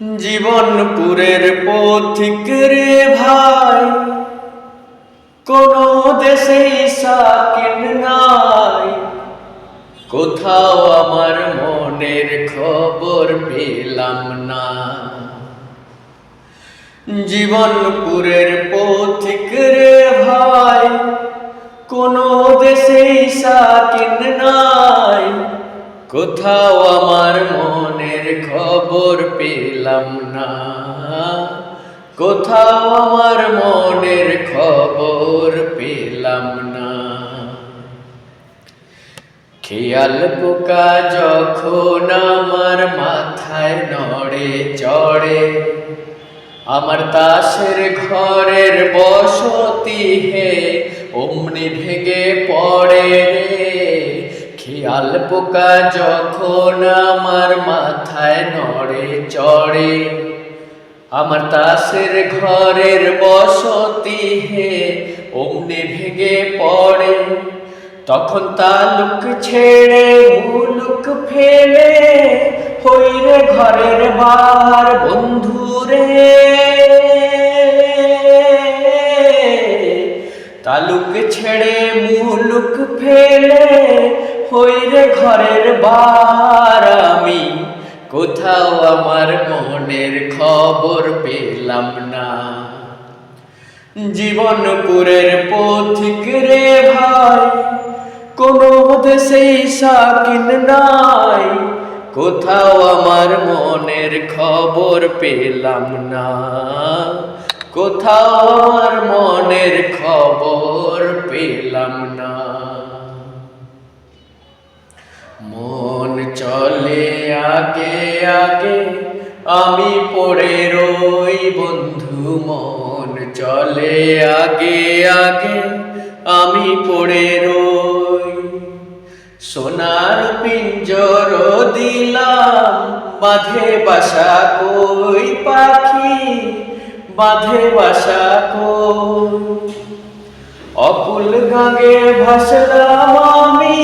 জীবনপুরের পথিক রে ভাই, কোন দেশেই সাকিন নাই। কোথাও আমার মনের খবর পেলাম না। জীবনপুরের পথিক রে ভাই, কোন দেশেই সাকিন নাই। কোথাও আমার মনের খবর পেলাম না। কোথাও আমার মনের খবর পেলাম না। খেয়াল পোকা যখন আমার মাথায় নড়ে চড়ে, আমার তাসের ঘরের বসতি হে অমনি ভেঙে পড়ে রে। খেয়াল পোকা যখন আমার মাথায় নড়ে চড়ে, আমার তাসের ঘরের বসতি হে অমনি ভেঙে পড়ে। তখন তালুক ছেড়ে মুলুক ফেলে হইরে ঘরের বার বন্ধুরে। তালুক ছেড়ে মুলুক ফেলে হইরে ঘরের বার। আমি কোথাও আমার মনের খবর পেলাম না। জীবনপুরের পথিক রে ভাই, কোন দেশেই সাকিন নাই। কোথাও আমার মনের খবর পেলাম না। কোথাও আমার মনের খবর পেলাম না। মন চলে আগে আগে, আমি পড়ে রই বন্ধু। মন চলে আগে আগে, আমি পড়ে রই। সোনার পিঞ্জর দিলাম, বাঁধে বাসা কই পাখি, বাঁধে বাসা কই। অকুল গাঙ্গে ভাসলাম আমি,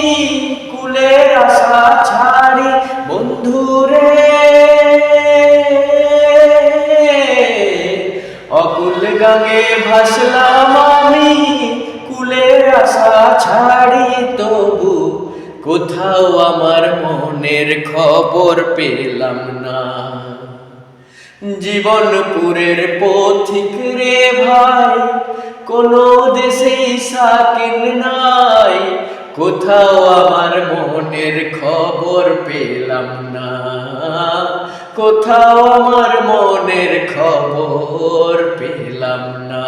কুলের আশা ছাড়ি বন্ধুরে। অকুল গাঙ্গে ভাসলাম আমি, কুলের আশা ছাড়ি। তবু কোথাও আমার মনের খবর পেলাম না। জীবনপুরের পথিক রে ভাই, কোন দেশেই সাকিন নাই। কোথাও আমার মনের খবর পেলাম না। কোথাও আমার মনের খবর পেলাম না।